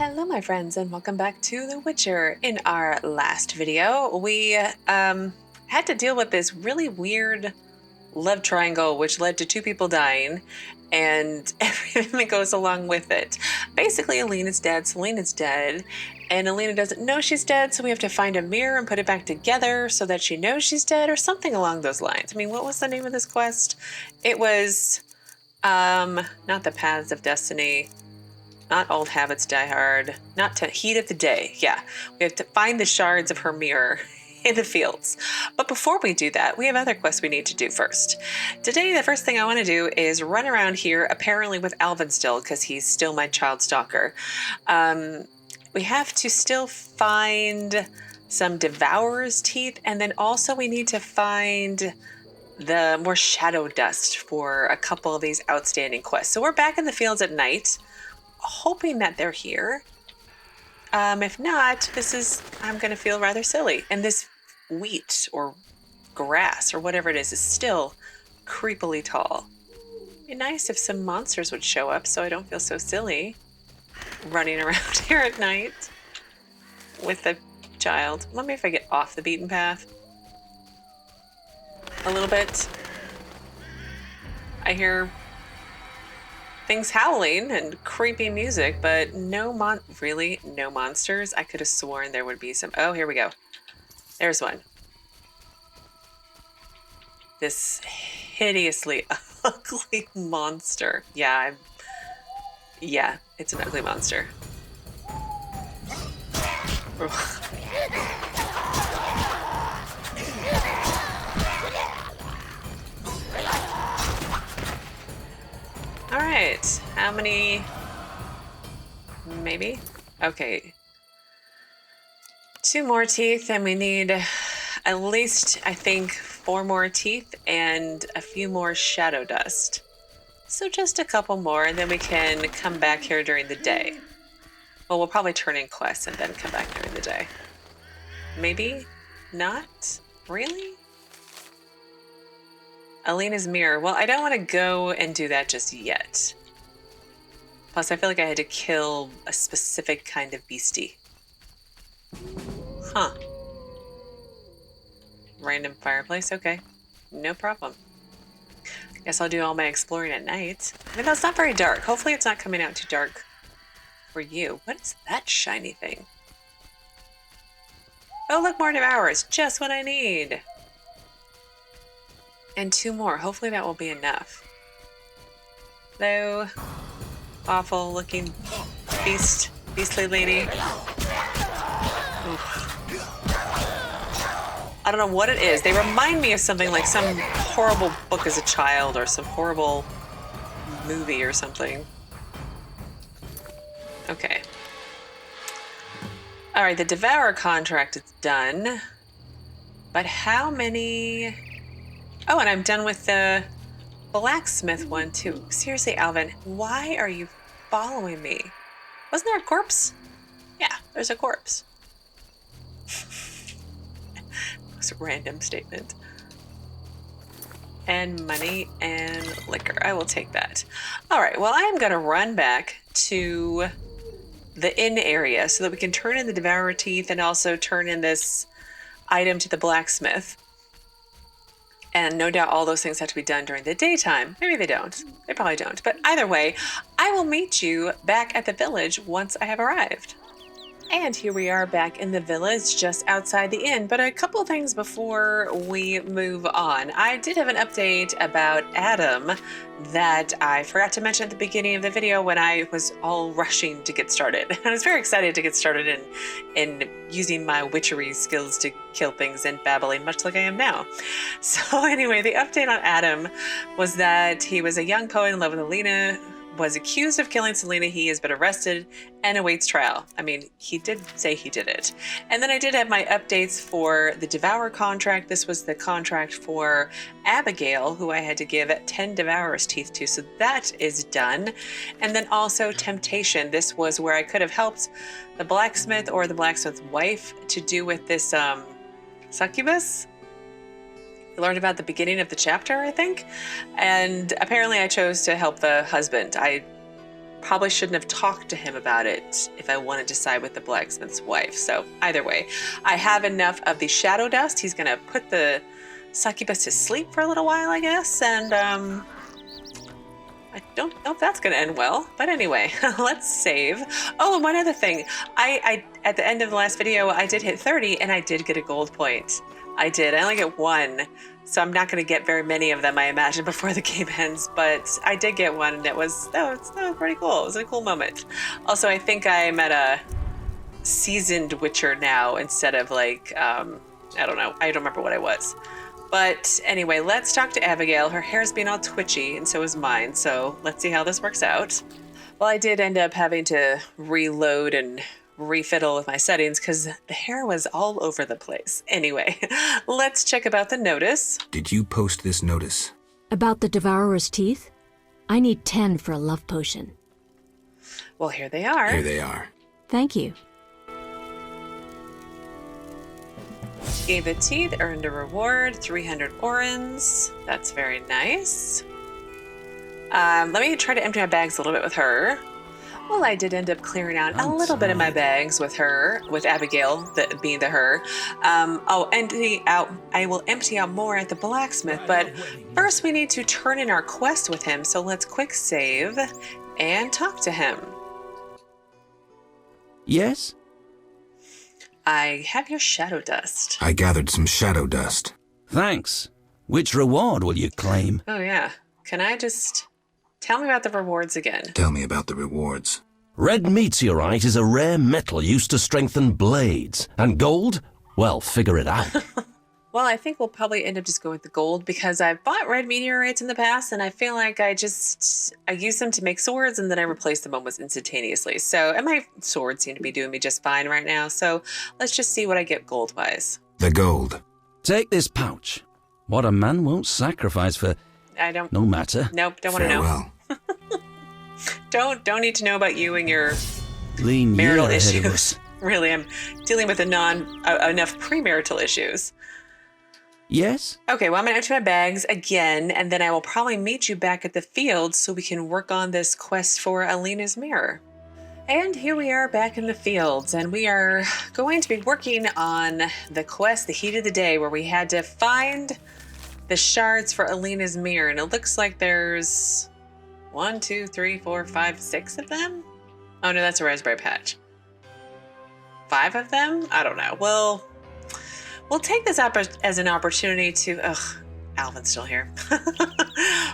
Hello my friends and welcome back to The Witcher. In our last video, we had to deal with this really weird love triangle which led to two people dying and everything that goes along with it. Basically, Alina's dead, Celina's dead, and Alina doesn't know she's dead, so we have to find a mirror and put it back together so that she knows she's dead or something along those lines. I mean, what was the name of this quest? It was not the Paths of Destiny. Not Old Habits Die Hard. Not to Heat of the Day. Yeah, we have to find the shards of her mirror in the fields. But before we do that, we have other quests we need to do first. Today, the first thing I want to do is run around here, apparently with Alvin still, because he's still my child stalker. We have to still find some Devourer's teeth, and then also we need to find the more shadow dust for a couple of these outstanding quests. So we're back in the fields at night, hoping that they're here. If not, I'm going to feel rather silly. And this wheat or grass or whatever it is still creepily tall. It'd be nice if some monsters would show up so I don't feel so silly running around here at night with the child. Let me if I get off the beaten path a little bit. I hear things howling and creepy music, but no monsters. I could have sworn there would be some. Oh, here we go. There's one. This hideously ugly monster. Yeah, it's an ugly monster. All right, how many? Maybe? Okay. 2 more teeth, and we need at least, I think, 4 more teeth and a few more shadow dust. So just a couple more, and then we can come back here during the day. Well, we'll probably turn in quests and then come back during the day. Maybe not? Really? Alina's mirror. Well, I don't want to go and do that just yet. Plus, I feel like I had to kill a specific kind of beastie. Huh. Random fireplace? Okay. No problem. Guess I'll do all my exploring at night. I mean, that's not very dark. Hopefully it's not coming out too dark for you. What is that shiny thing? Oh, look, more Devourers. Just what I need. And 2 more. Hopefully that will be enough. Hello, awful looking beastly lady. Oof. I don't know what it is. They remind me of something like some horrible book as a child or some horrible movie or something. Okay. All right, the Devourer contract is done. But how many? Oh, and I'm done with the Blacksmith one too. Seriously, Alvin, why are you following me? Wasn't there a corpse? Yeah, there's a corpse. It's a random statement. And money and liquor. I will take that. All right, well, I am going to run back to the inn area so that we can turn in the Devourer teeth and also turn in this item to the Blacksmith. And no doubt all those things have to be done during the daytime. Maybe they don't. They probably don't. But either way, I will meet you back at the village once I have arrived. And here we are back in the village just outside the inn. But a couple things before we move on. I did have an update about Adam that I forgot to mention at the beginning of the video when I was all rushing to get started. I was very excited to get started in using my witchery skills to kill things and babbling, much like I am now. So anyway, the update on Adam was that he was a young poet in love with Alina, was accused of killing Celina. He has been arrested and awaits trial. I mean, he did say he did it. And then I did have my updates for the Devourer contract. This was the contract for Abigail, who I had to give 10 Devourer's teeth to. So that is done. And then also Temptation. This was where I could have helped the Blacksmith or the Blacksmith's wife to do with this succubus. We learned about the beginning of the chapter, I think. And apparently I chose to help the husband. I probably shouldn't have talked to him about it if I wanted to side with the blacksmith's wife. So either way, I have enough of the shadow dust. He's going to put the succubus to sleep for a little while, I guess. And I don't know if that's going to end well. But anyway, let's save. Oh, and one other thing. I at the end of the last video, I did hit 30 and I did get a gold point. I did. I only get one. So I'm not going to get very many of them, I imagine, before the game ends. But I did get one, and that was pretty cool. It was a cool moment. Also, I think I'm at a seasoned Witcher now instead of like, I don't know. I don't remember what I was. But anyway, let's talk to Abigail. Her hair's been all twitchy, and so is mine. So let's see how this works out. Well, I did end up having to reload and refiddle with my settings because the hair was all over the place. Anyway, let's check about the notice. Did you post this notice? About the Devourer's teeth? I need 10 for a love potion. Well, here they are. Here they are. Thank you. Gave the teeth, earned a reward, 300 orens. That's very nice. Let me try to empty my bags a little bit with her. Well, I did end up clearing out a little bit of my bags with her, with Abigail, being the her. I will empty out more at the blacksmith, but first we need to turn in our quest with him. So let's quick save and talk to him. Yes? I have your shadow dust. I gathered some shadow dust. Thanks. Which reward will you claim? Oh, yeah. Can I just... Tell me about the rewards again. Tell me about the rewards. Red meteorite is a rare metal used to strengthen blades. And gold? Well, figure it out. Well, I think we'll probably end up just going with the gold because I've bought red meteorites in the past and I feel like I use them to make swords and then I replace them almost instantaneously. So, and my swords seem to be doing me just fine right now. So let's just see what I get gold-wise. The gold. Take this pouch. What a man won't sacrifice for... I don't... No matter. Nope, don't want to know. Farewell. Don't need to know about you and your Lean marital year ahead of issues. us. Really, I'm dealing with enough premarital issues. Yes? Okay, well, I'm going to empty my bags again, and then I will probably meet you back at the field so we can work on this quest for Alina's mirror. And here we are back in the fields, and we are going to be working on the quest, the heat of the day, where we had to find the shards for Alina's mirror, and it looks like there's 1, 2, 3, 4, 5, 6 of them? Oh no, that's a raspberry patch. 5 of them? I don't know. We'll take this up as an opportunity to... Ugh, Alvin's still here.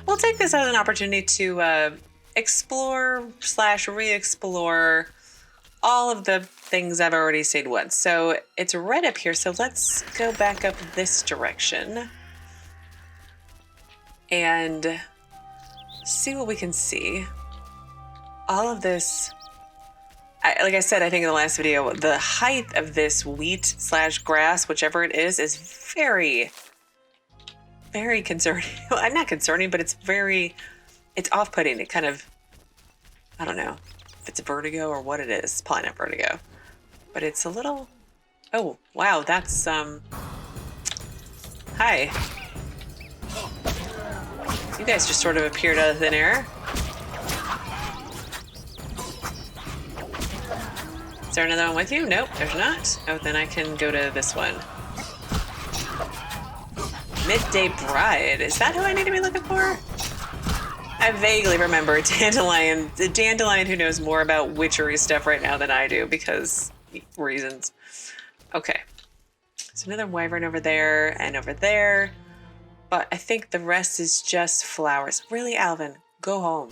We'll take this as an opportunity to explore / re-explore all of the things I've already seen once. So it's red up here, so let's go back up this direction and see what we can see. All of this... like I said, I think in the last video, the height of this wheat / grass, whichever it is very, very concerning. Well, not concerning, but it's off-putting. It kind of, I don't know if it's a vertigo or what it is. It's probably not vertigo, but it's a little, oh, wow, that's, hi. You guys just sort of appeared out of thin air. Is there another one with you? Nope, there's not. Oh, then I can go to this one. Midday Bride. Is that who I need to be looking for? I vaguely remember Dandelion. The Dandelion who knows more about witchery stuff right now than I do because reasons. Okay. There's another wyvern over there and over there. But I think the rest is just flowers. Really, Alvin? Go home.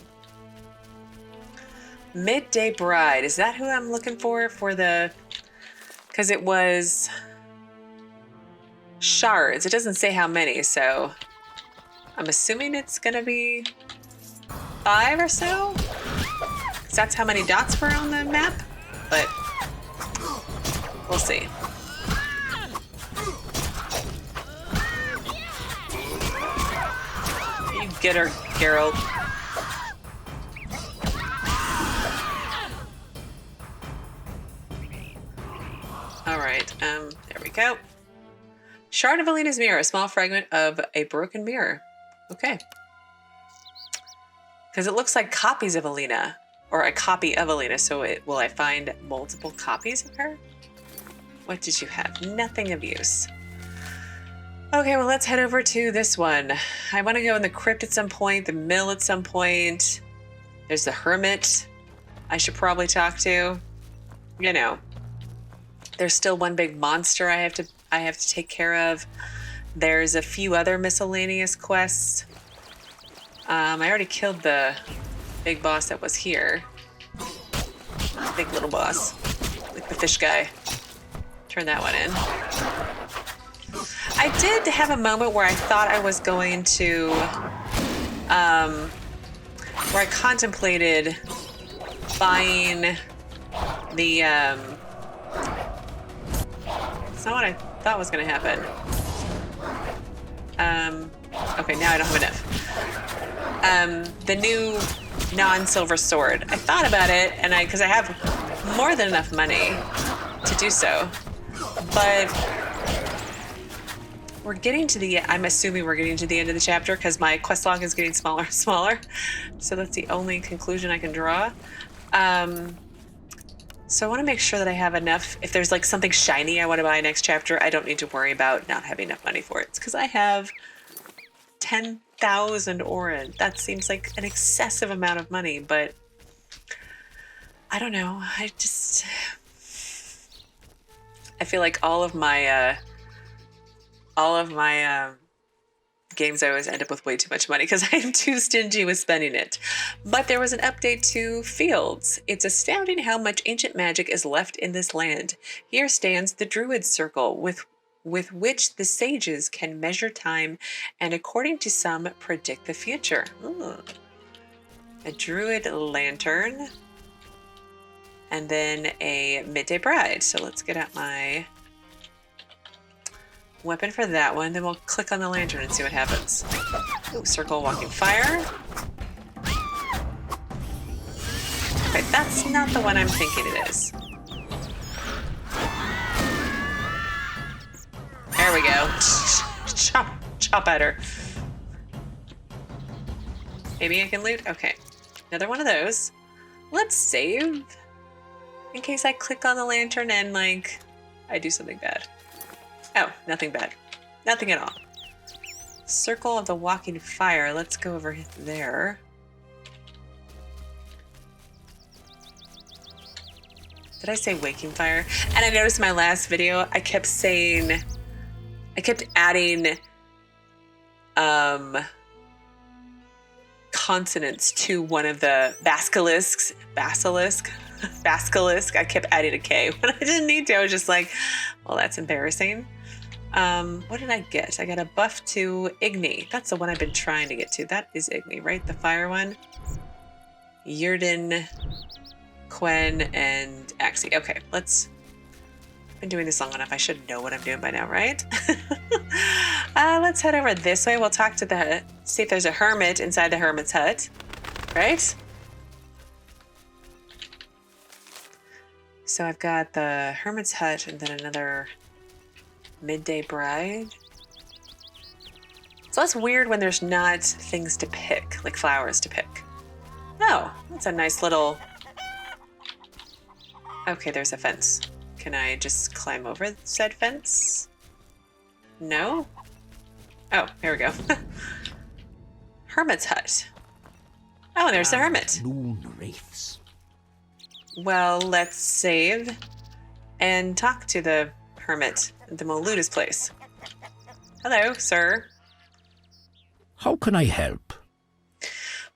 Midday Bride. Is that who I'm looking for the... Because it was... shards. It doesn't say how many, so... I'm assuming it's going to be 5 or so? Because that's how many dots were on the map. But... we'll see. You get her, Geralt. All right, there we go. Shard of Alina's mirror, a small fragment of a broken mirror. Okay. Because it looks like copies of Alina. or a copy of Alina. So will I find multiple copies of her? What did you have? Nothing of use. Okay, well, let's head over to this one. I want to go in the crypt at some point, the mill at some point. There's the Hermit I should probably talk to. You know, there's still one big monster I have to take care of. There's a few other miscellaneous quests. I already killed the big boss that was here. Big little boss. Like the fish guy. Turn that one in. I did have a moment where I thought I was going to, where I contemplated buying the, it's not what I thought was going to happen. Okay, now I don't have enough. The new non-silver sword. I thought about it, and because I have more than enough money to do so, but we're getting to the, I'm assuming we're getting to the end of the chapter because my quest log is getting smaller and smaller. So that's the only conclusion I can draw. So I want to make sure that I have enough. If there's like something shiny I want to buy next chapter, I don't need to worry about not having enough money for it. It's because I have 10,000 Orin. That seems like an excessive amount of money, but I don't know. I feel like all of my games I always end up with way too much money because I am too stingy with spending it. But there was an update to Fields. It's astounding how much ancient magic is left in this land. Here stands the Druid Circle with which the sages can measure time and, according to some, predict the future. A Druid Lantern. And then a Midday Bride. So let's get out my weapon for that one. Then we'll click on the lantern and see what happens. Ooh, Circle Walking Fire. Okay, that's not the one I'm thinking it is. There we go. Chop at her. Maybe I can loot? Okay. Another one of those. Let's save. In case I click on the lantern and, like, I do something bad. Oh, nothing bad. Nothing at all. Circle of the Walking Fire. Let's go over there. Did I say Waking Fire? And I noticed in my last video, I kept adding consonants to one of the basilisks. I kept adding a K when I didn't need to. I was just like, well, that's embarrassing. What did I get? I got a buff to Igni. That's the one I've been trying to get to. That is Igni, right? The fire one. Yurden, Quen, and Axie. Okay, I've been doing this long enough. I should know what I'm doing by now, right? Let's head over this way. We'll talk to see if there's a hermit inside the hermit's hut, right? So I've got the hermit's hut and then another Midday Bride. So that's weird when there's not things to pick, like flowers to pick. Oh, that's a nice little... Okay, there's a fence. Can I just climb over said fence? No? Oh, here we go. Hermit's hut. Oh, and there's the hermit. Moon wraiths. Well, let's save and talk to the hermit at the Moluda's place. Hello, sir. How can I help?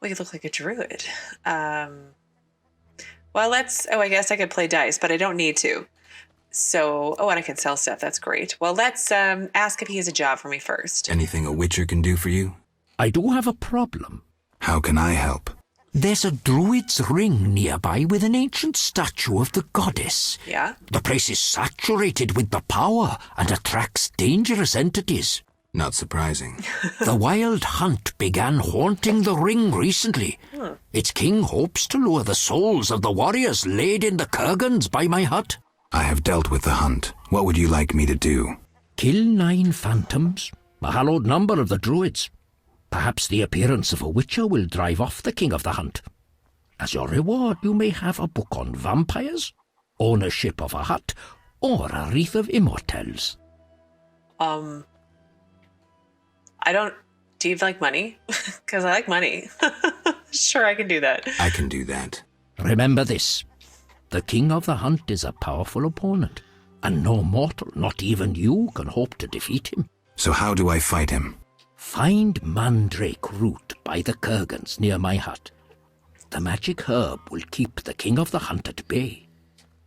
Well, you look like a druid. Well, I guess I could play dice, but I don't need to. So, and I can sell stuff. That's great. Well, let's ask if he has a job for me first. Anything a witcher can do for you? I do have a problem. How can I help? There's a druid's ring nearby with an ancient statue of the goddess. Yeah? The place is saturated with the power and attracts dangerous entities. Not surprising. The wild hunt began haunting the ring recently. Its king hopes to lure the souls of the warriors laid in the kurgans by my hut. I have dealt with the hunt. What would you like me to do? Kill 9 phantoms, a hallowed number of the druids. Perhaps the appearance of a witcher will drive off the king of the hunt. As your reward, you may have a book on vampires, ownership of a hut, or a wreath of immortelles. I don't... Do you like money? Because I like money. Sure, I can do that. I can do that. Remember this. The king of the hunt is a powerful opponent, and no mortal, not even you, can hope to defeat him. So how do I fight him? Find mandrake root by the kurgans near my hut. The magic herb will keep the king of the hunt at bay.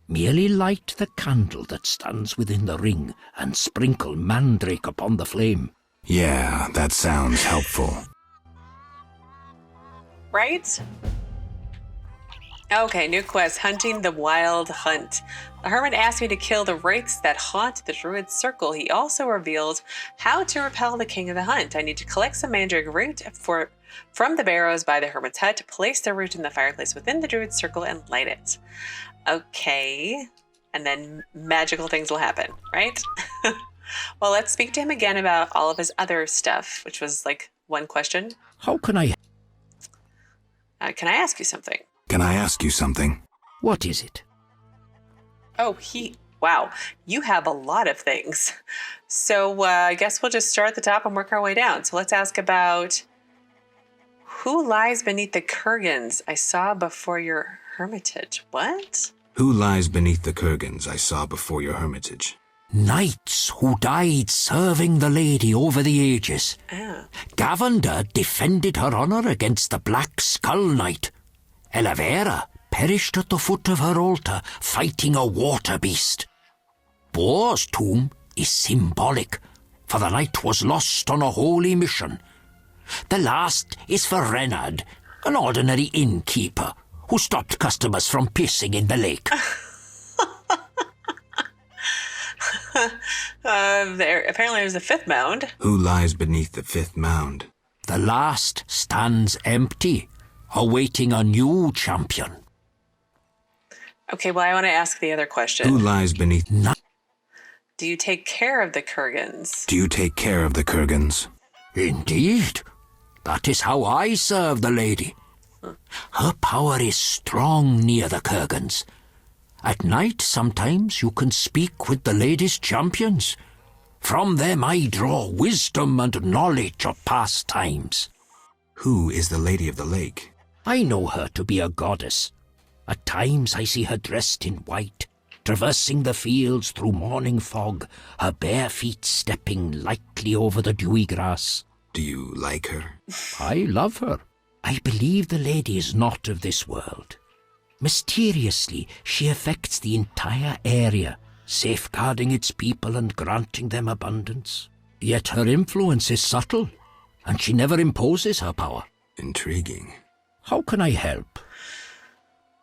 Merely light the candle that stands within the ring and sprinkle mandrake upon the flame. Yeah, that sounds helpful. Right? Okay, new quest, Hunting the Wild Hunt. The hermit asked me to kill the wraiths that haunt the druid circle. He also revealed how to repel the king of the hunt. I need to collect some mandrake root from the barrows by the hermit's hut, place the root in the fireplace within the druid circle, and light it. Okay, and then magical things will happen, right? Well, let's speak to him again about all of his other stuff, which was like one question. How can I... Can I ask you something? Can I ask you something? What is it? Oh, wow, you have a lot of things. So I guess we'll just start at the top and work our way down. So let's ask about who lies beneath the kurgans I saw before your hermitage. What? Who lies beneath the kurgans I saw before your hermitage? Knights who died serving the lady over the ages. Ah. Gavander defended her honour against the Black Skull Knight. Ellever perished at the foot of her altar, fighting a water beast. Boar's tomb is symbolic, for the knight was lost on a holy mission. The last is for Reynard, an ordinary innkeeper, who stopped customers from pissing in the lake. Apparently there's a fifth mound. Who lies beneath the fifth mound? The last stands empty, awaiting a new champion. Okay, well, I want to ask the other question. Who lies beneath... Do you take care of the kurgans? Do you take care of the kurgans? Indeed. That is how I serve the lady. Her power is strong near the kurgans. At night, sometimes you can speak with the lady's champions. From them I draw wisdom and knowledge of past times. Who is the Lady of the Lake? I know her to be a goddess. At times I see her dressed in white, traversing the fields through morning fog, her bare feet stepping lightly over the dewy grass. Do you like her? I love her. I believe the lady is not of this world. Mysteriously, she affects the entire area, safeguarding its people and granting them abundance. Yet her influence is subtle, and she never imposes her power. Intriguing. How can I help?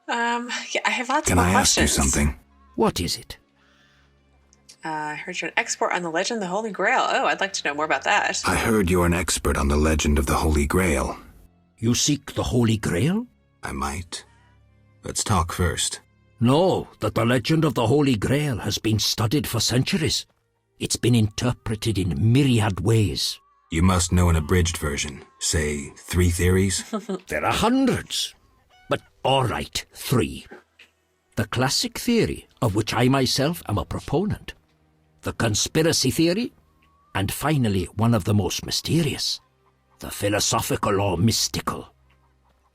Yeah, I have lots Can more I questions. ask you something? What is it? I heard you're an expert on the legend of the Holy Grail. Oh, I'd like to know more about that. I heard you're an expert on the legend of the Holy Grail. You seek the Holy Grail? I might. Let's talk first. Know that the legend of the Holy Grail has been studied for centuries. It's been interpreted in myriad ways. You must know an abridged version. Say, 3 theories? There are hundreds. But all right, 3. The classic theory, of which I myself am a proponent. The conspiracy theory. And finally, one of the most mysterious. The philosophical or mystical.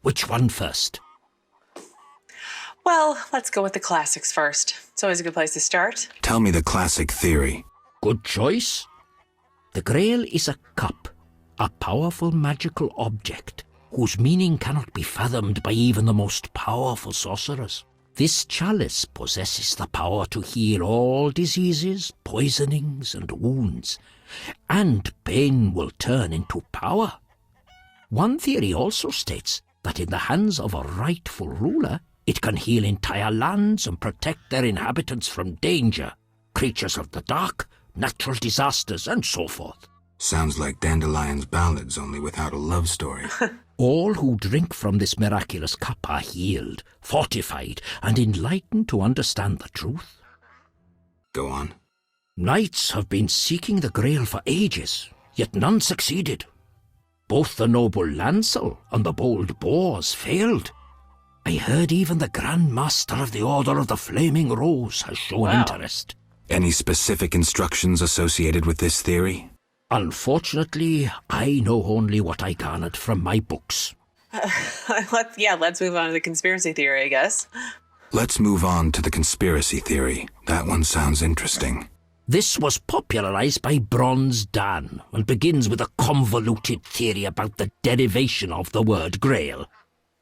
Which one first? Well, let's go with the classics first. It's always a good place to start. Tell me the classic theory. Good choice. The Grail is a cup, a powerful magical object, whose meaning cannot be fathomed by even the most powerful sorcerers. This chalice possesses the power to heal all diseases, poisonings, and wounds, and pain will turn into power. One theory also states that in the hands of a rightful ruler, it can heal entire lands and protect their inhabitants from danger, creatures of the dark, natural disasters, and so forth. Sounds like Dandelion's ballads, only without a love story. All who drink from this miraculous cup are healed, fortified, and enlightened to understand the truth. Go on. Knights have been seeking the Grail for ages, yet none succeeded. Both the noble Lancel and the bold Boars failed. I heard even the Grand Master of the Order of the Flaming Rose has shown interest. Any specific instructions associated with this theory? Unfortunately, I know only what I garnered from my books. Let's move on to the conspiracy theory, I guess. Let's move on to the conspiracy theory. That one sounds interesting. This was popularized by Bronze Dan and begins with a convoluted theory about the derivation of the word Grail.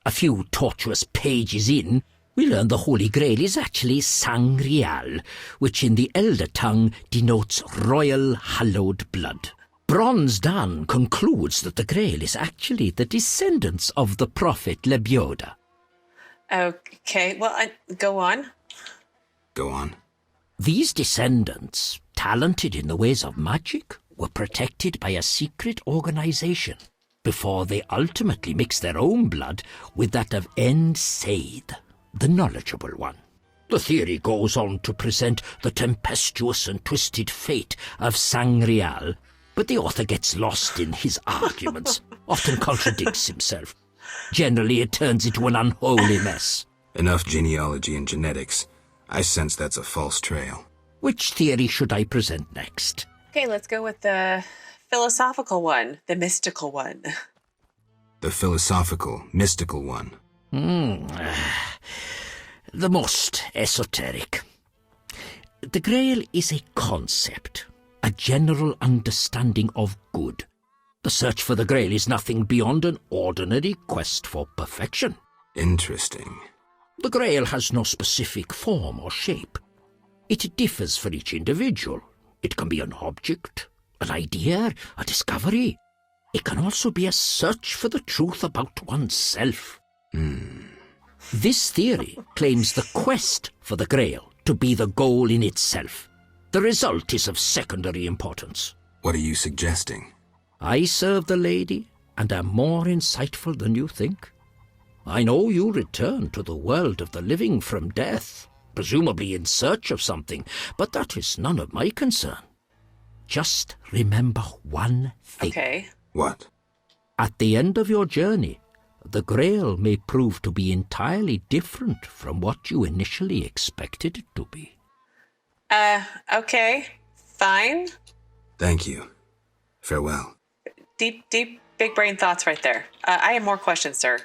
A few tortuous pages in, we learn the Holy Grail is actually sangreal, which in the Elder tongue denotes royal hallowed blood. Bronze Dan concludes that the Grail is actually the descendants of the prophet Lebodia. Okay, well, go on. Go on. These descendants, talented in the ways of magic, were protected by a secret organization before they ultimately mixed their own blood with that of Seidhe, the knowledgeable one. The theory goes on to present the tempestuous and twisted fate of Sangreal, but the author gets lost in his arguments, often contradicts himself. Generally, it turns into an unholy mess. Enough genealogy and genetics. I sense that's a false trail. Which theory should I present next? Okay, let's go with the philosophical one, the mystical one. The philosophical, mystical one. The most esoteric. The Grail is a concept, a general understanding of good. The search for the Grail is nothing beyond an ordinary quest for perfection. Interesting. The Grail has no specific form or shape. It differs for each individual. It can be an object, an idea, a discovery. It can also be a search for the truth about oneself. This theory claims the quest for the Grail to be the goal in itself. The result is of secondary importance. What are you suggesting? I serve the lady and am more insightful than you think. I know you return to the world of the living from death, presumably in search of something, but that is none of my concern. Just remember one thing. Okay. What? At the end of your journey, the Grail may prove to be entirely different from what you initially expected it to be. Okay. Fine. Thank you. Farewell. Deep, big brain thoughts right there. I have more questions, sir.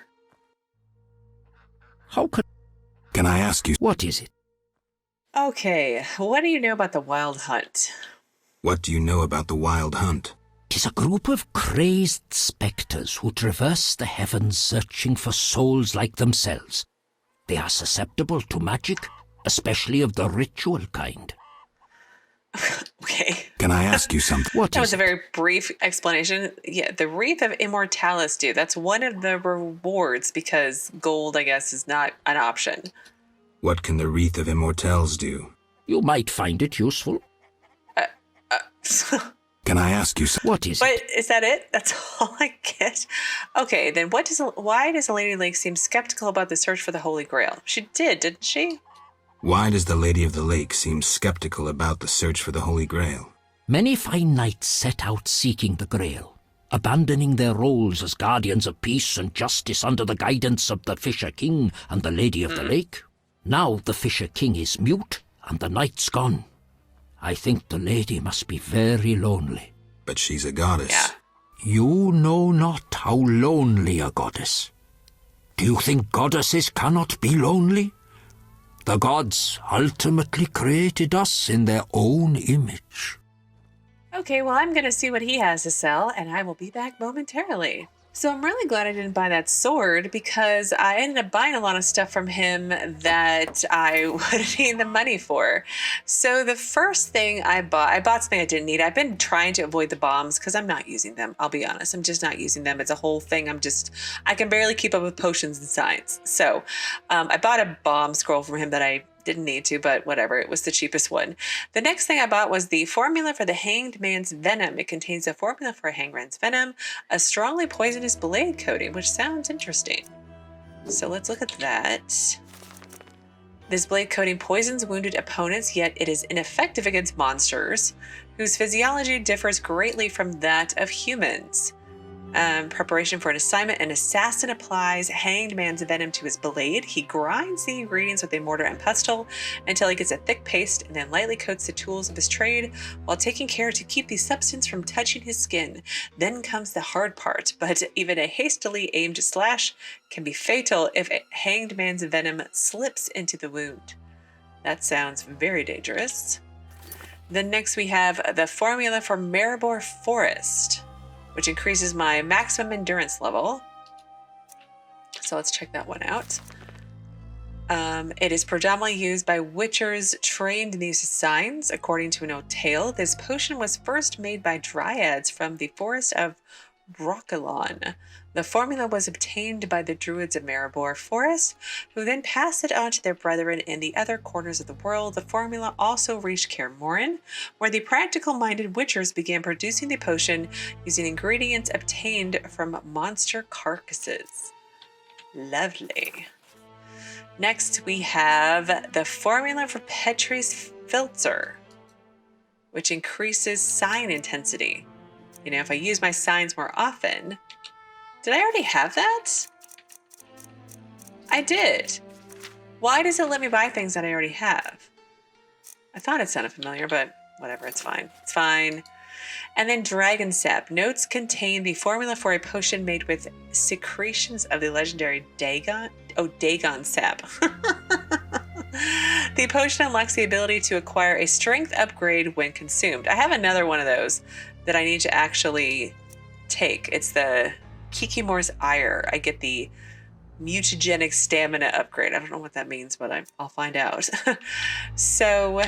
How Can I ask you? What is it? Okay, what do you know about the Wild Hunt? What do you know about the Wild Hunt? 'Tis a group of crazed spectres who traverse the heavens searching for souls like themselves. They are susceptible to magic, especially of the ritual kind. Okay. Can I ask you something? What That is was a it? very brief explanation. Yeah, the Wreath of Immortalis, dude. That's one of the rewards because gold, I guess, is not an option. What can the Wreath of Immortals do? You might find it useful. Can I ask you something? What is But it? is that it? That's all I get. Okay, then why does the Lady Lake seem skeptical about the search for the Holy Grail? She did, didn't she? Why does the Lady of the Lake seem skeptical about the search for the Holy Grail? Many fine knights set out seeking the Grail, abandoning their roles as guardians of peace and justice under the guidance of the Fisher King and the Lady of the Lake. Now the Fisher King is mute and the knight's gone. I think the lady must be very lonely. But she's a goddess. Yeah. You know not how lonely a goddess. Do you think goddesses cannot be lonely? The gods ultimately created us in their own image. Okay, well, I'm going to see what he has to sell, and I will be back momentarily. So I'm really glad I didn't buy that sword because I ended up buying a lot of stuff from him that I wouldn't need the money for. So the first thing I bought something I didn't need. I've been trying to avoid the bombs because I'm not using them. I'll be honest. I'm just not using them. It's a whole thing. I can barely keep up with potions and science. So I bought a bomb scroll from him that I didn't need to, but whatever. It was the cheapest one. The next thing I bought was the formula for the Hanged Man's Venom. It contains a formula for a Hanged Man's Venom, a strongly poisonous blade coating, which sounds interesting. So let's look at that. This blade coating poisons wounded opponents, yet it is ineffective against monsters, whose physiology differs greatly from that of humans. Preparation for an assignment. An assassin applies hanged man's venom to his blade. He grinds the ingredients with a mortar and pestle until he gets a thick paste and then lightly coats the tools of his trade while taking care to keep the substance from touching his skin. Then comes the hard part, but even a hastily aimed slash can be fatal if a hanged man's venom slips into the wound. That sounds very dangerous. Then next we have the formula for Maribor Forest, which increases my maximum endurance level. So let's check that one out. It is predominantly used by witchers trained in these signs. According to an old tale, this potion was first made by dryads from the forest of Broccolon. The formula was obtained by the druids of Maribor Forest, who then passed it on to their brethren in the other corners of the world. The formula also reached Kaer Morhen, where the practical-minded witchers began producing the potion using ingredients obtained from monster carcasses. Lovely. Next, we have the formula for Petri's Filter, which increases sign intensity. You know, if I use my signs more often... Did I already have that? I did. Why does it let me buy things that I already have? I thought it sounded familiar, but whatever, it's fine. It's fine. And then Dragon Sap. Notes contain the formula for a potion made with secretions of the legendary Dagon Sap. The potion unlocks the ability to acquire a strength upgrade when consumed. I have another one of those that I need to actually take. It's the Kikimore's Ire. I get the mutagenic stamina upgrade. I don't know what that means, but I'll find out. So,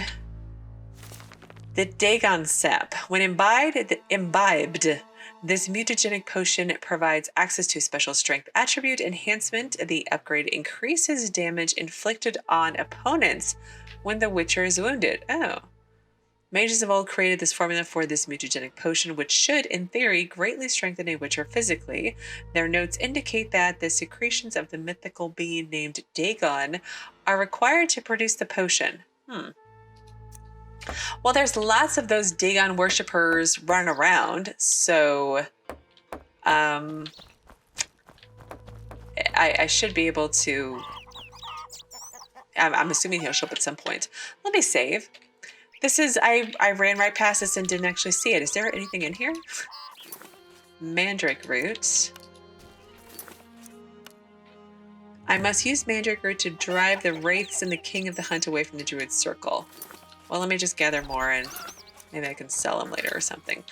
the Dagon Sap. When imbibed, this mutagenic potion provides access to a special strength attribute enhancement. The upgrade increases damage inflicted on opponents when the Witcher is wounded. Oh. Mages of old created this formula for this mutagenic potion, which should, in theory, greatly strengthen a Witcher physically. Their notes indicate that the secretions of the mythical being named Dagon are required to produce the potion. Well, there's lots of those Dagon worshippers running around, so I should be able to... I'm assuming he'll show up at some point. Let me save. This is, I ran right past this and didn't actually see it. Is there anything in here? Mandrake root. I must use Mandrake root to drive the wraiths and the king of the hunt away from the druid's circle. Well, let me just gather more and maybe I can sell them later or something.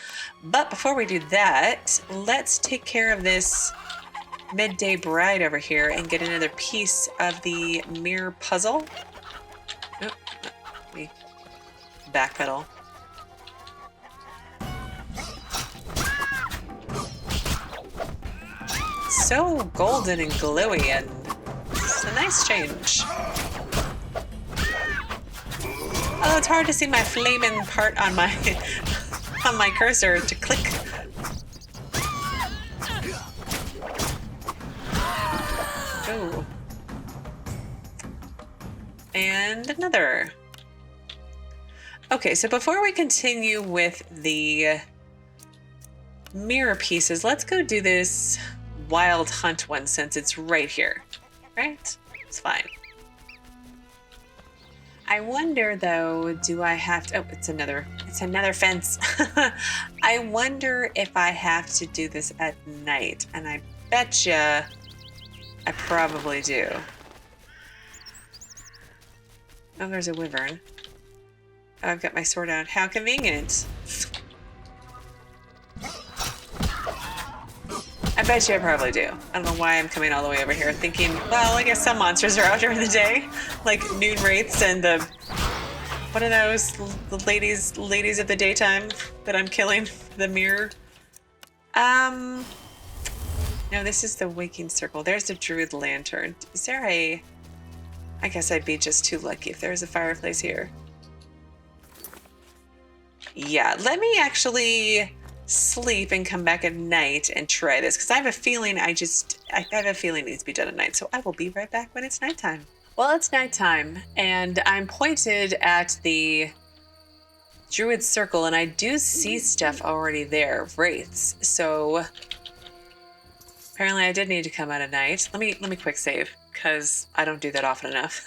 But before we do that, let's take care of this Midday bride over here and get another piece of the mirror puzzle. Oh, let me backpedal. So golden and glowy, and it's a nice change. Oh, it's hard to see my flaming part on my on my cursor to click. Oh. And another. Okay, so before we continue with the mirror pieces, let's go do this wild hunt one since it's right here, right? It's fine. I wonder though, do I have to, oh, it's another fence. I wonder if I have to do this at night, and I betcha I probably do. Oh, there's a wyvern. Oh, I've got my sword out. How convenient. I bet you I probably do. I don't know why I'm coming all the way over here thinking, well, I guess some monsters are out during the day. Like noon wraiths and the... What are those? The ladies of the daytime that I'm killing? The mirror? No, this is the waking circle. There's the druid lantern. Is there a... I guess I'd be just too lucky if there was a fireplace here. Yeah, let me actually sleep and come back at night and try this, because I have a feeling it needs to be done at night. So I will be right back when it's nighttime. Well, it's nighttime, and I'm pointed at the druid circle, and I do see stuff already there, wraiths. So Apparently I did need to come out at night. Let me quick save, because I don't do that often enough.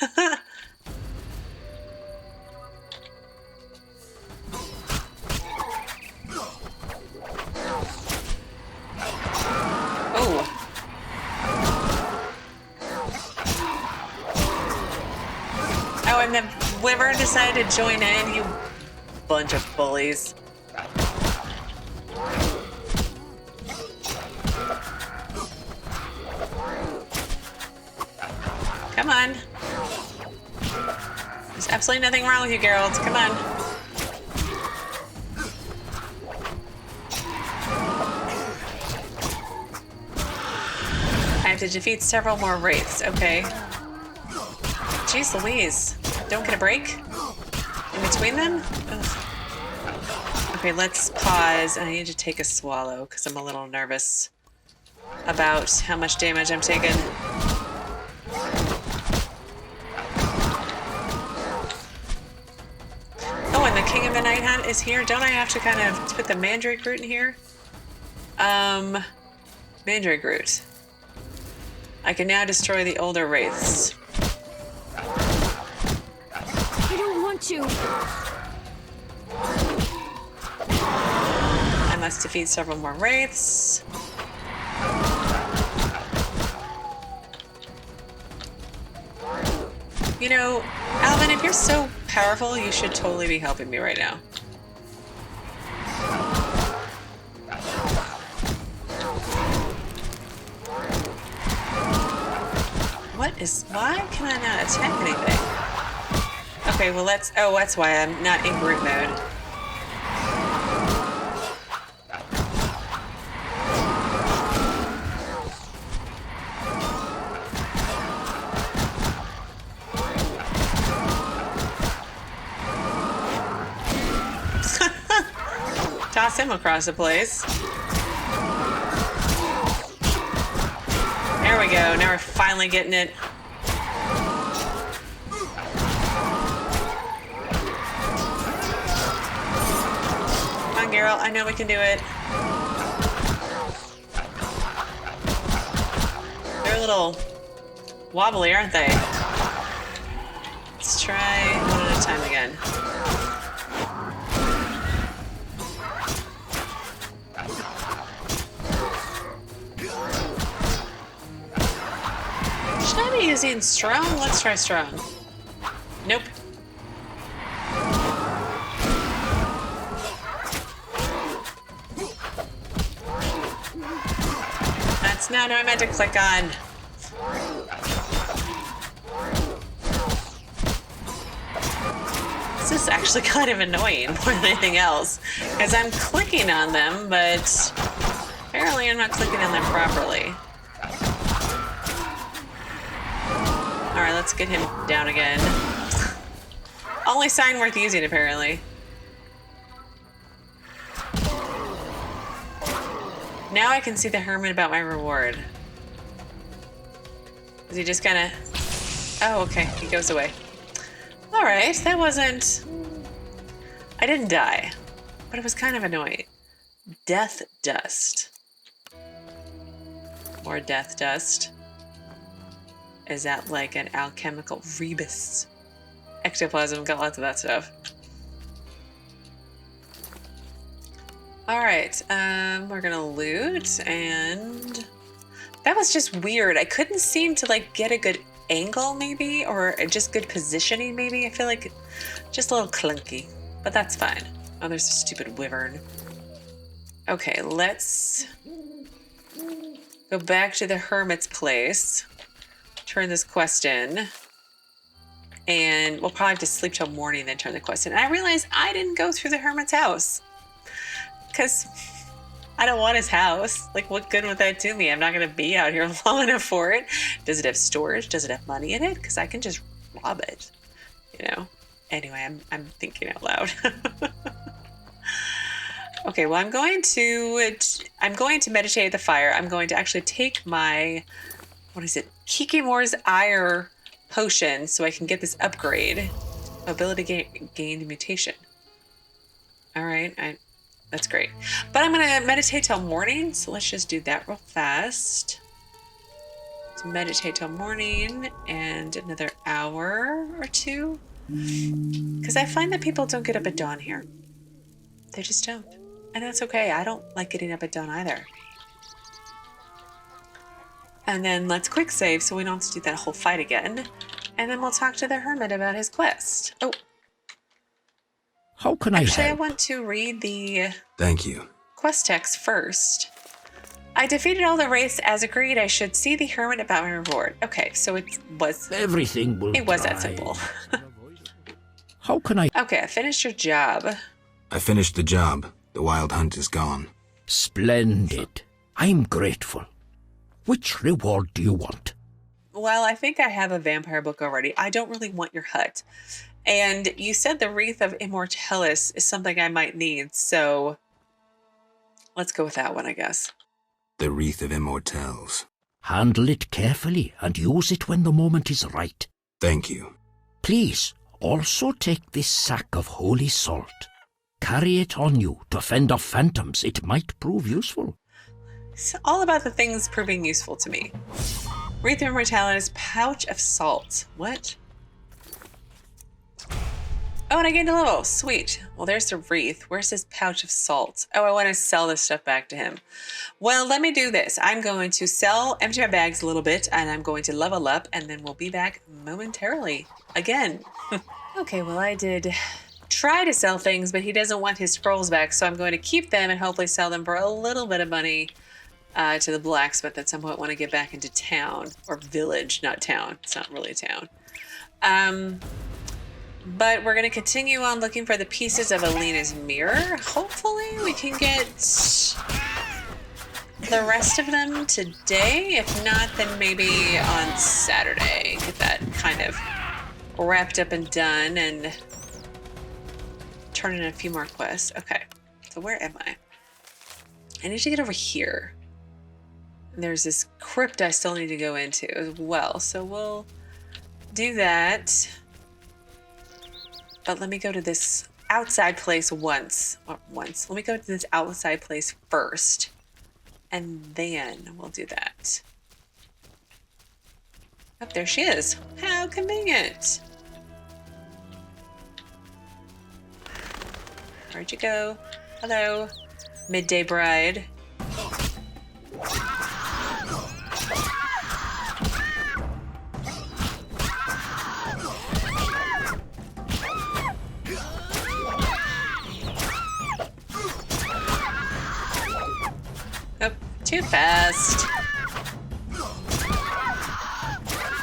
Oh. Oh, and the Wyvern decided to join in, you bunch of bullies. Come on. There's absolutely nothing wrong with you, Geralt. Come on. I have to defeat several more wraiths. Okay. Jeez Louise. Don't get a break? In between them? Ugh. Okay, let's pause. I need to take a swallow because I'm a little nervous about how much damage I'm taking. Oh, and the King of the Night Hunt is here. Don't I have to kind of put the Mandrake Root in here? Mandrake Root. I can now destroy the older wraiths. I don't want to. I must defeat several more wraiths. You know, Alvin, if you're so powerful, you should totally be helping me right now. Why can I not attack anything? Okay, well that's why I'm not in group mode. Toss him across the place. There we go. Now we're finally getting it. Come on, Geralt. I know we can do it. They're a little wobbly, aren't they? Let's try one at a time again. Should I be using strong? Let's try strong. Nope. That's not what I meant to click on. This is actually kind of annoying more than anything else, because I'm clicking on them, but apparently I'm not clicking on them properly. Alright, let's get him down again. Only sign worth using, apparently. Now I can see the Hermit about my reward. Is he just gonna... Oh, okay. He goes away. Alright, that wasn't... I didn't die, but it was kind of annoying. Death dust. More death dust. Is that like an alchemical rebus? Ectoplasm, got lots of that stuff. Alright, we're gonna loot, and that was just weird. I couldn't seem to like get a good angle maybe, or just good positioning maybe. I feel like just a little clunky, but that's fine. Oh, there's a stupid wyvern. Okay, let's go back to the Hermit's place. Turn this quest in, and we'll probably have to sleep till morning, then turn the quest in. And I realized I didn't go through the Hermit's house because I don't want his house. Like, what good would that do me? I'm not going to be out here long enough for it. Does it have storage? Does it have money in it? Because I can just rob it, you know? Anyway, I'm thinking out loud. Okay, well, I'm going to meditate at the fire. I'm going to actually take my, what is it? Kikimore's Ire potion so I can get this upgrade. Ability gained mutation. All right, That's great. But I'm going to meditate till morning, so let's just do that real fast. So meditate till morning and another hour or two. Because I find that people don't get up at dawn here. They just don't. And that's okay. I don't like getting up at dawn either. And then let's quick save so we don't have to do that whole fight again. And then we'll talk to the Hermit about his quest. Oh. How can I Actually, I help? want to read the Thank you. quest text first. I defeated all the wraiths as agreed. I should see the Hermit about my reward. Okay, so it was that simple. How can I? Okay, I finished your job. I finished the job. The wild hunt is gone. Splendid. I'm grateful. Which reward do you want? Well, I think I have a vampire book already. I don't really want your hut. And you said the Wreath of Immortalis is something I might need, so let's go with that one, I guess. The Wreath of Immortals. Handle it carefully and use it when the moment is right. Thank you. Please, also take this sack of holy salt. Carry it on you to fend off phantoms. It might prove useful. It's all about the things proving useful to me. Wreath of Immortalis, pouch of salt. What? Oh, and I gained a level. Sweet. Well, there's the wreath. Where's this pouch of salt? Oh, I want to sell this stuff back to him. Well, let me do this. I'm going to empty my bags a little bit, and I'm going to level up, and then we'll be back momentarily. Again. Okay, well, I did try to sell things, but he doesn't want his scrolls back, so I'm going to keep them and hopefully sell them for a little bit of money to the blacksmith at some point when I get back into town. Or village, not town. It's not really a town. But we're going to continue on looking for the pieces of Alina's mirror. Hopefully we can get the rest of them today. If not, then maybe on Saturday. Get that kind of wrapped up and done and turn in a few more quests. Okay, so where am I? I need to get over here. And there's this crypt I still need to go into as well. So we'll do that. But let me go to this outside place once. Let me go to this outside place first. And then we'll do that. Oh, there she is. How convenient. Where'd you go? Hello, Midday Bride. Too fast.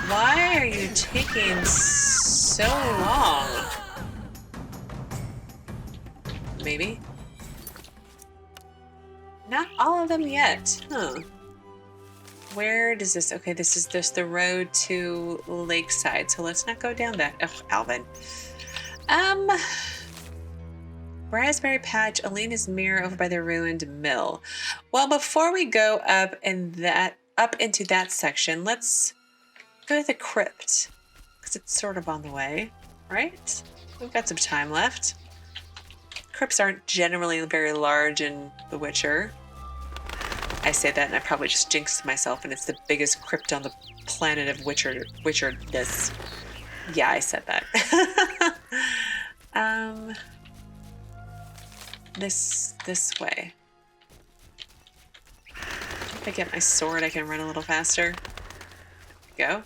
Why are you taking so long? Maybe? Not all of them yet. Huh. Where does this... Okay, this is just the road to Lakeside, so let's not go down that. Oh, Alvin. Raspberry Patch, Alina's mirror over by the ruined mill. Well, before we go up into that section, let's go to the crypt because it's sort of on the way, right? We've got some time left. Crypts aren't generally very large in The Witcher. I say that and I probably just jinxed myself, and it's the biggest crypt on the planet of Witcher-ness. Yeah, I said that. This way. If I get my sword, I can run a little faster. There we go.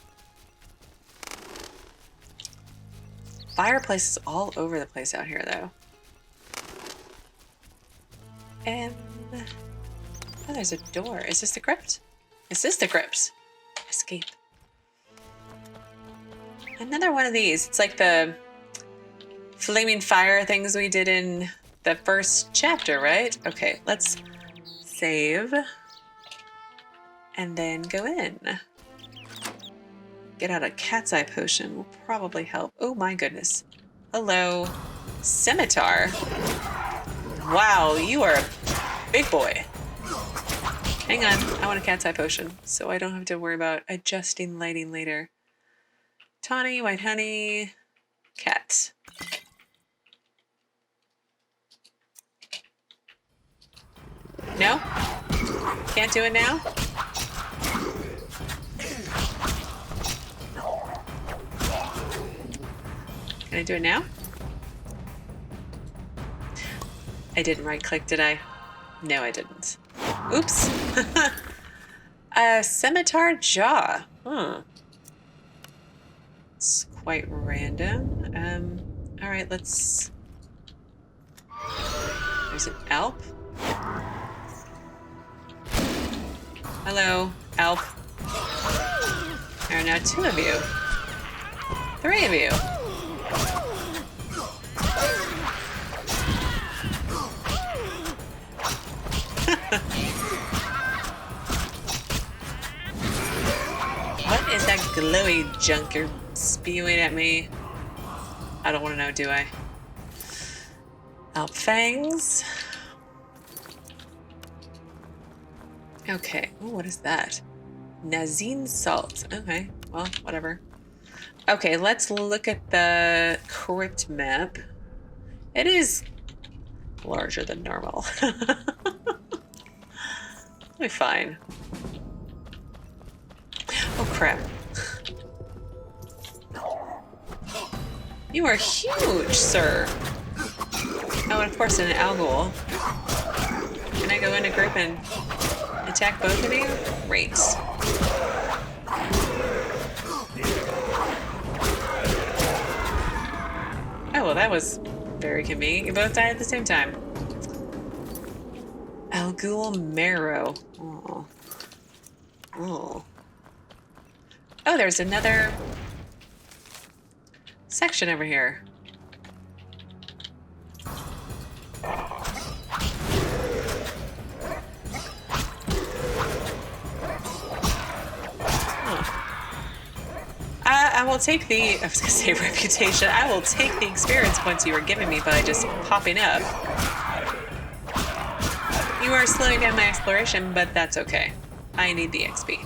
Fireplaces all over the place out here, though. And oh, there's a door. Is this the crypt? Is this the crypt? Escape. Another one of these. It's like the flaming fire things we did in the first chapter, right? Okay, let's save and then go in. Get out a cat's eye potion will probably help. Oh my goodness. Hello, Cemetaur. Wow, you are a big boy. Hang on, I want a cat's eye potion so I don't have to worry about adjusting lighting later. Tawny, white honey, cat. No? Can't do it now? Can I do it now? I didn't right click, did I? No, I didn't. Oops. Cemetaur jaw. It's quite random. Alright, let's... There's an Alp. Hello, Alp. There are now 2 of you. 3 of you. What is that glowy junk you're spewing at me? I don't want to know, do I? Alp fangs. Okay. Oh, what is that? Nazine salt. Okay. Well, whatever. Okay, let's look at the crypt map. It is larger than normal. We're fine. Oh, crap. You are huge, sir. Oh, and of course, an Algol. Can I go in a group and attack both of you? Great. Oh, well, that was very convenient. You both died at the same time. Algol marrow. Oh. Oh. Oh, there's another section over here. I will take the, I was going to say reputation, I will take the experience points you were giving me by just popping up. You are slowing down my exploration, but that's okay. I need the XP.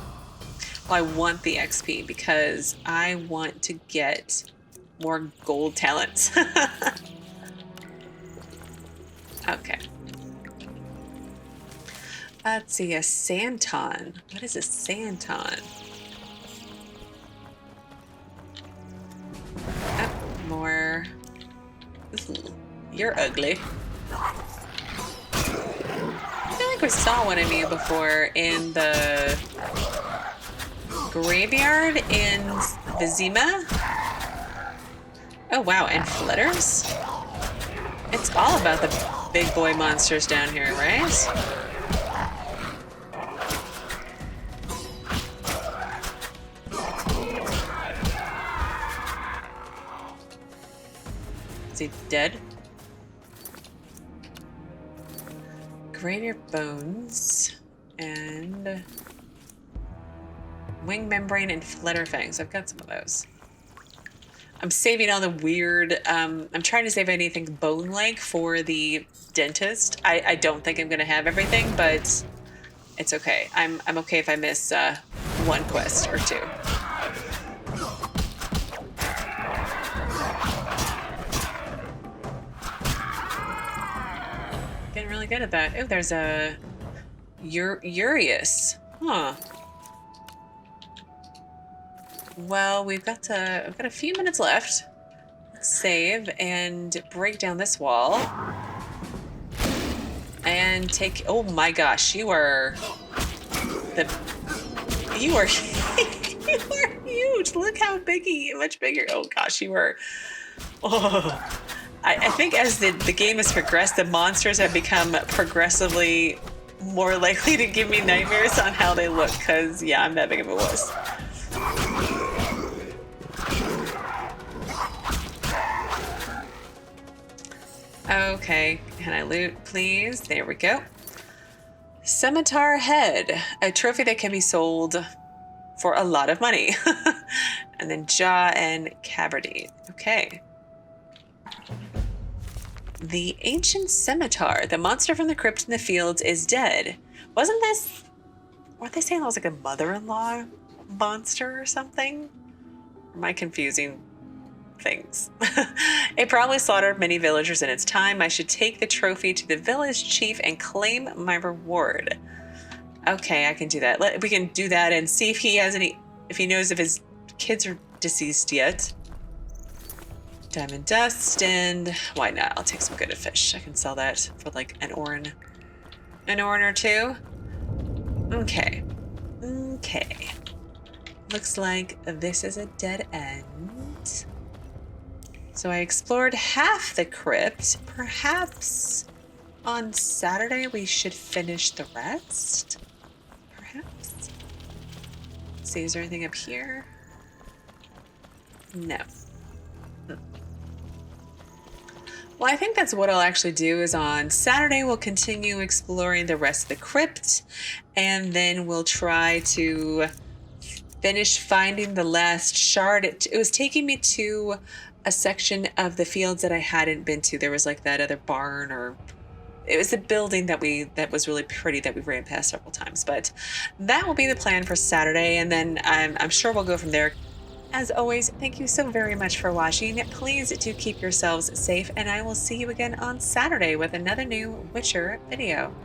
Well, I want the XP because I want to get more gold talents. Okay. Let's see, a Santon. What is a Santon? Oh, more. Ooh, you're ugly. I feel like we saw one of you before in the graveyard in Vizima. Oh wow, and flitters? It's all about the big boy monsters down here, right? Is he dead? Graveyard bones and wing membrane and flutter fangs. I've got some of those. I'm saving all the weird, I'm trying to save anything bone-like for the dentist. I don't think I'm gonna have everything, but it's okay. I'm okay if I miss one quest or two. Getting really good at that. Oh, there's a Ureus. Huh. Well, we've got a few minutes left. Let's save and break down this wall. And take, oh my gosh, you are you are huge. Look how much bigger. Oh gosh, you are, oh. I think as the game has progressed, the monsters have become progressively more likely to give me nightmares on how they look, because yeah, I'm that big of a wuss. Okay, can I loot, please? There we go. Cemetaur head, a trophy that can be sold for a lot of money. And then jaw and cavity. Okay. The ancient Cemetaur, the monster from the crypt in the fields, is dead. Wasn't this... Weren't they saying that was like a mother-in-law monster or something? Or am I confusing things. It probably slaughtered many villagers in its time. I should take the trophy to the village chief and claim my reward. Okay, I can do that. We can do that and see if he has any, if he knows if his kids are deceased yet. Diamond dust, and why not? I'll take some good fish. I can sell that for like an orin or two. Okay. Okay. Looks like this is a dead end. So I explored half the crypt. Perhaps on Saturday we should finish the rest? Perhaps? Let's see, is there anything up here? No. Well, I think that's what I'll actually do is on Saturday we'll continue exploring the rest of the crypt, and then we'll try to finish finding the last shard. It was taking me to a section of the fields that I hadn't been to. There was like that other barn, or it was the building that was really pretty that we ran past several times. But that will be the plan for Saturday, and then I'm sure we'll go from there. As always, thank you so very much for watching. Please do keep yourselves safe, and I will see you again on Saturday with another new Witcher video.